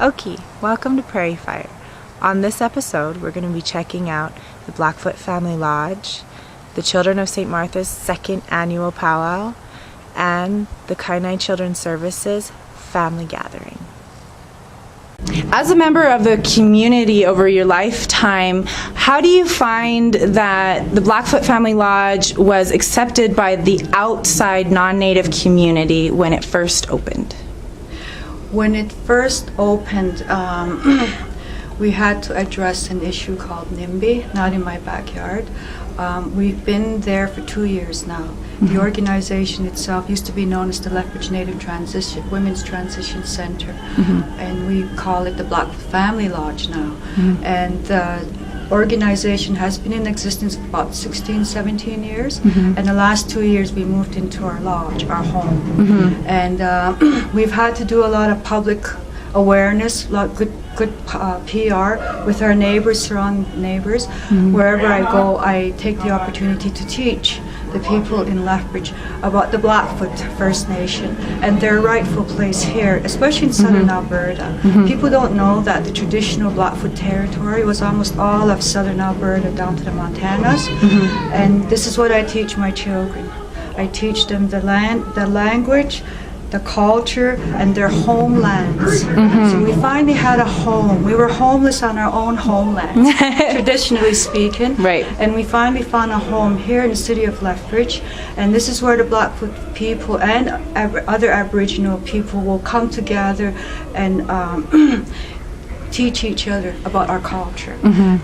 Okay, welcome to Prairie Phyre. On this episode, we're going to be checking out the Blackfoot Family Lodge, the Children of St. Martha's second annual powwow, and the Kainai Children's Services family gathering. As a member of the community over your lifetime, how do you find that the Blackfoot Family Lodge was accepted by the outside non-Native community when it first opened? When it first opened, we had to address an issue called NIMBY, not in my backyard. We've been there for 2 years now. The organization itself used to be known as the Lethbridge Native Women's Transition Center, and we call it the Blackfoot Family Lodge now. And the organization has been in existence for about 16, 17 years, and the last 2 years we moved into our lodge, our home. And we've had to do a lot of public awareness, a lot of good PR with our neighbors, surrounding neighbors. Wherever I go, I take the opportunity to teach the people in Lethbridge about the Blackfoot First Nation and their rightful place here, especially in southern Alberta. People don't know that the traditional Blackfoot territory was almost all of southern Alberta down to the Montanas. And this is what I teach my children. I teach them the language, the culture, and their homelands. So we finally had a home. We were homeless on our own homeland, traditionally speaking. Right. And we finally found a home here in the city of Lethbridge. And this is where the Blackfoot people and other Aboriginal people will come together and teach each other about our culture.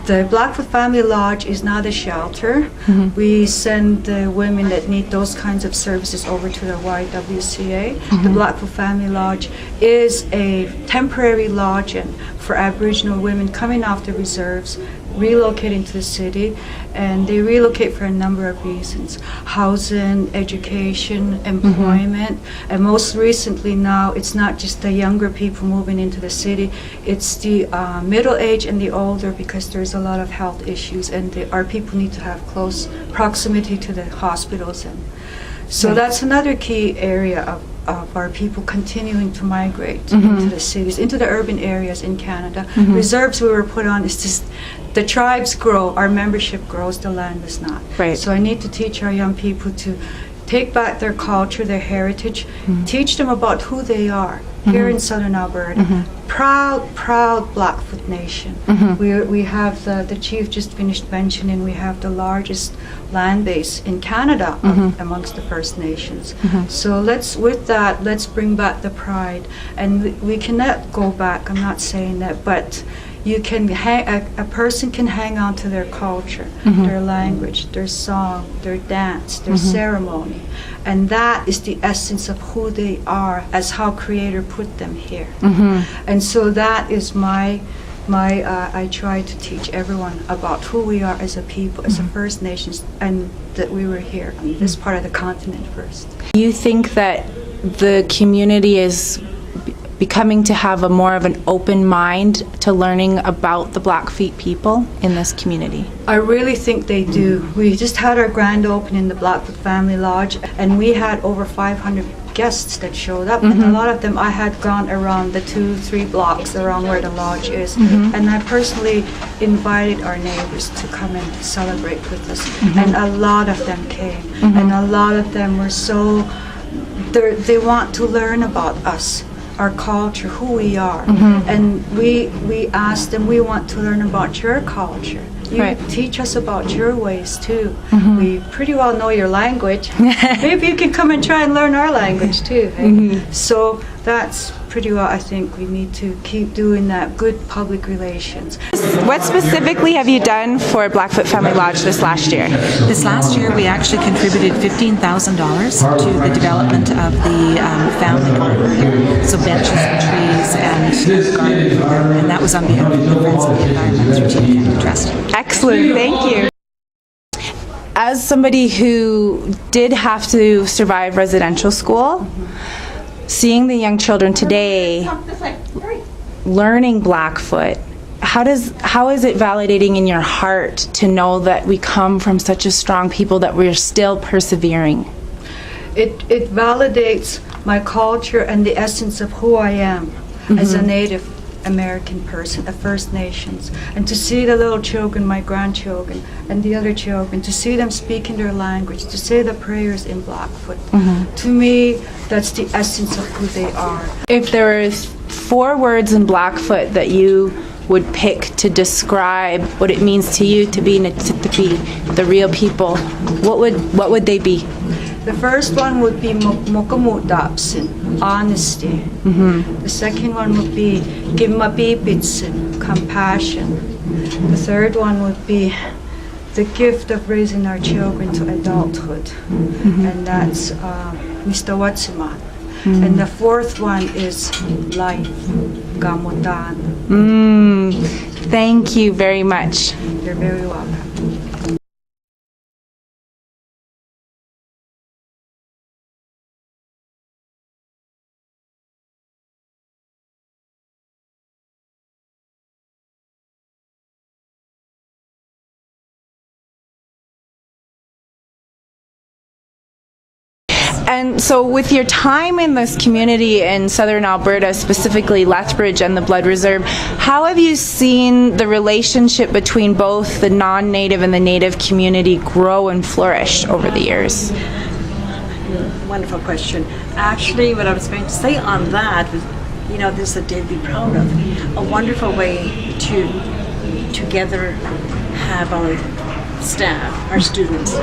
The Blackfoot Family Lodge is not a shelter. We send the women that need those kinds of services over to the YWCA. The Blackfoot Family Lodge is a temporary lodging for Aboriginal women coming off the reserves, relocating to the city, and they relocate for a number of reasons: housing, education, employment, and most recently now it's not just the younger people moving into the city, it's the middle-aged and the older, because there's a lot of health issues and our people need to have close proximity to the hospitals. And so that's another key area of our people continuing to migrate into the cities, into the urban areas in Canada. Reserves we were put on is just, the tribes grow, our membership grows, the land is not. Right. So I need to teach our young people to take back their culture, their heritage, teach them about who they are here in southern Alberta. Proud Blackfoot Nation. We have the chief just finished mentioning, we have the largest land base in Canada amongst the First Nations. So let's bring back the pride, and we cannot go back, I'm not saying that, but you can a person can hang on to their culture, their language, their song, their dance, their ceremony, and that is the essence of who they are, as how Creator put them here. And so that is I try to teach everyone about who we are as a people, as a First Nations, and that we were here on this part of the continent first. You think that the community is becoming to have a more of an open mind to learning about the Blackfeet people in this community? I really think they do. We just had our grand opening in the Blackfoot Family Lodge, and we had over 500 guests that showed up, and a lot of them I had gone around the 2-3 blocks around where the lodge is, and I personally invited our neighbors to come and celebrate with us, and a lot of them came, and a lot of them were so, they want to learn about us, our culture, who we are, and we asked them, we want to learn about your culture. You teach us about your ways too. We pretty well know your language. Maybe you can come and try and learn our language too. So that's pretty well, I think we need to keep doing that, good public relations. What specifically have you done for Blackfoot Family Lodge this last year? This last year we actually contributed $15,000 to the development of the family garden here. So benches and trees and garden, and that was on behalf of the Friends of the Environment through Team Canada Trust. Excellent, thank you. As somebody who did have to survive residential school, seeing the young children today learning Blackfoot, how is it validating in your heart to know that we come from such a strong people, that we're still persevering? It validates my culture and the essence of who I am as a Native American person, a First Nations, and to see the little children, my grandchildren, and the other children, to see them speak in their language, to say the prayers in Blackfoot. To me, that's the essence of who they are. If there was 4 words in Blackfoot that you would pick to describe what it means to you to be the real people, what would they be? The first one would be mokamudapsin, honesty. The second one would be gimabibitsin, compassion. The third one would be the gift of raising our children to adulthood, and that's Mr. Watsiman. And the fourth one is life, gamutan. Thank you very much. You're very welcome. And so with your time in this community in southern Alberta, specifically Lethbridge and the Blood Reserve, how have you seen the relationship between both the non-native and the native community grow and flourish over the years? Wonderful question. Actually, what I was going to say on that was, this is a day to be proud of. A wonderful way to together have our staff, our students,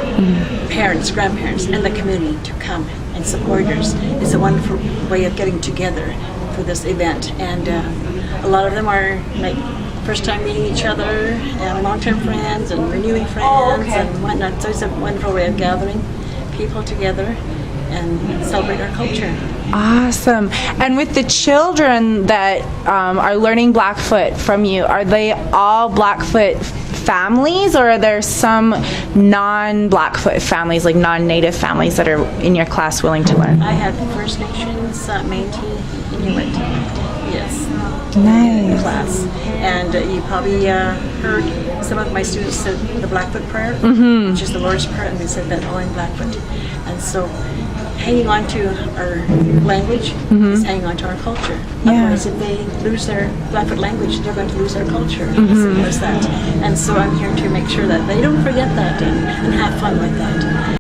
parents, grandparents, and the community to come and support us. It's a wonderful way of getting together for this event, and a lot of them are like first time meeting each other and long-term friends and renewing friends and whatnot. So it's a wonderful way of gathering people together and celebrate our culture. Awesome. And with the children that are learning Blackfoot from you, are they all Blackfoot families, or are there some non-Blackfoot families, like non-native families, that are in your class willing to learn? I have First Nations, Métis, Inuit, yes, Nice. in class. And you probably heard some of my students said the Blackfoot prayer, which is the Lord's Prayer, and they said that all in Blackfoot. And so hanging on to our language is hanging on to our culture. Otherwise, if they lose their Blackfoot language, they're going to lose their culture. Simple as that. And so I'm here to make sure that they don't forget that and have fun with that.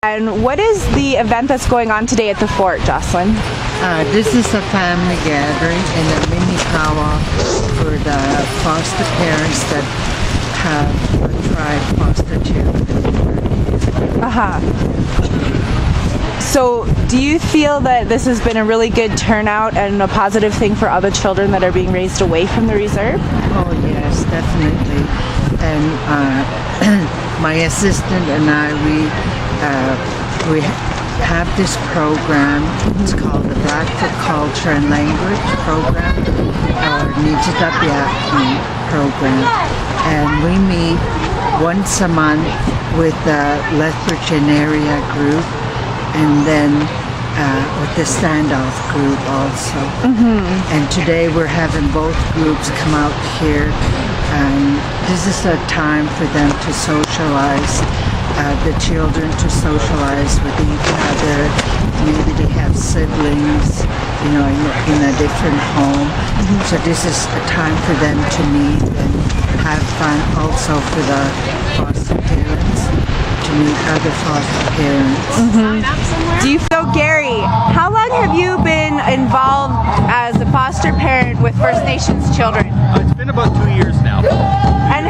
And what is the event that's going on today at the fort, Jocelyn? This is a family gathering and a mini powwow for the foster parents that have tried foster children. So do you feel that this has been a really good turnout and a positive thing for other children that are being raised away from the reserve? Oh yes, definitely. And my assistant and I, we have this program. It's called the Blackfoot Culture and Language Program, or Nijitapiaki program. And we meet once a month with the Lethbridge area group, and then with the standoff group also. And today we're having both groups come out here, and this is a time for them to socialize, the children to socialize with each other. Maybe they have siblings, in a different home. So this is a time for them to meet and have fun, also for the foster parents to meet other foster parents. Do you feel, Gary, how long have you been involved as a foster parent with First Nations children? It's been about 2 years now. And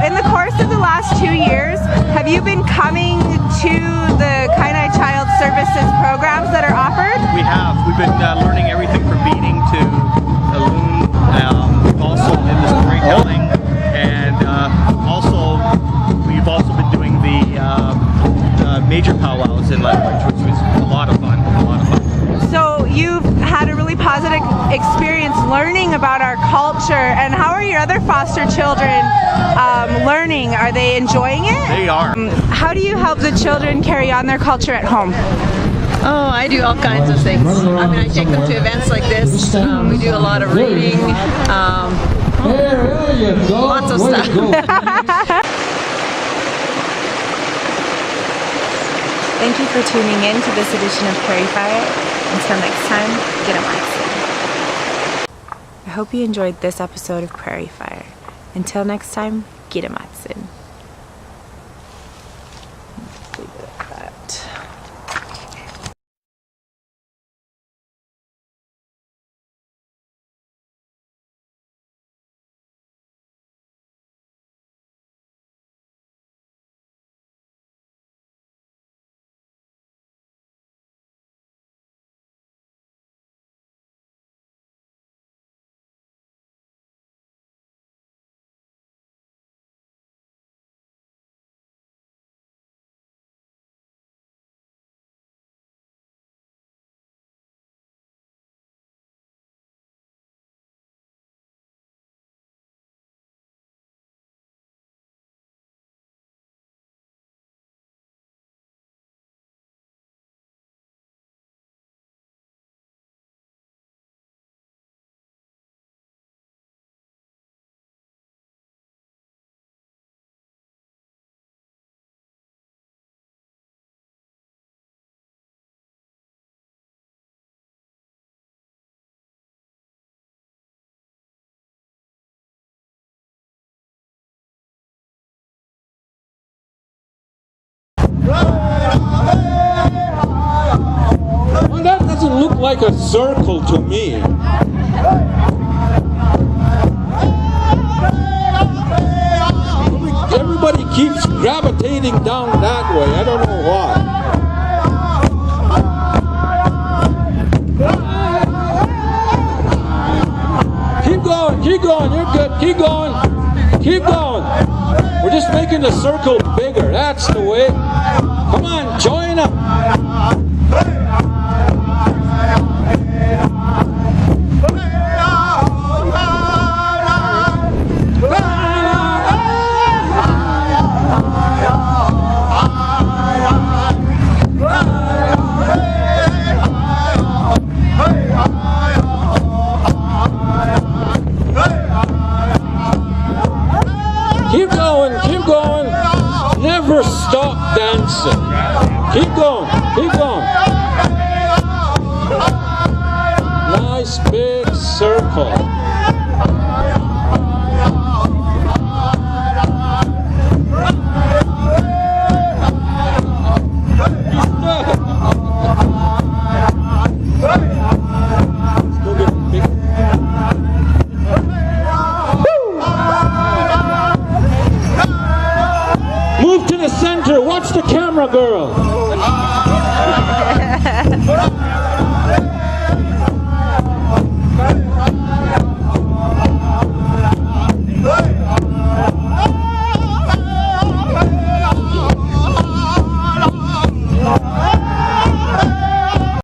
in the course of the last 2 years, have you been coming to the Kainai Child Services programs that are offered? We have. We've been learning everything from beading to loom. We've also did the storytelling, and we've also been doing the major powwows in Lethbridge, which was a lot of fun. So you've had a really positive experience learning about our culture, and how are your other foster children learning? Are they enjoying it? They are. How do you help the children carry on their culture at home? Oh, I do all kinds of things. I mean, I take them to events like this. We do a lot of reading, lots of stuff. Thank you for tuning in to this edition of Prairie Phyre. Until next time, get a Matson. I hope you enjoyed this episode of Prairie Phyre. Until next time, get a Matson. Leave it at that. Well, that doesn't look like a circle to me. Everybody keeps gravitating down that way. I don't know why. Keep going, you're good, keep going, keep going. We're just making the circle bigger, that's the way. Come on, join up. Keep going, never stop dancing. Keep going, keep going. Nice big circle. Move to the center. Watch the camera, girl.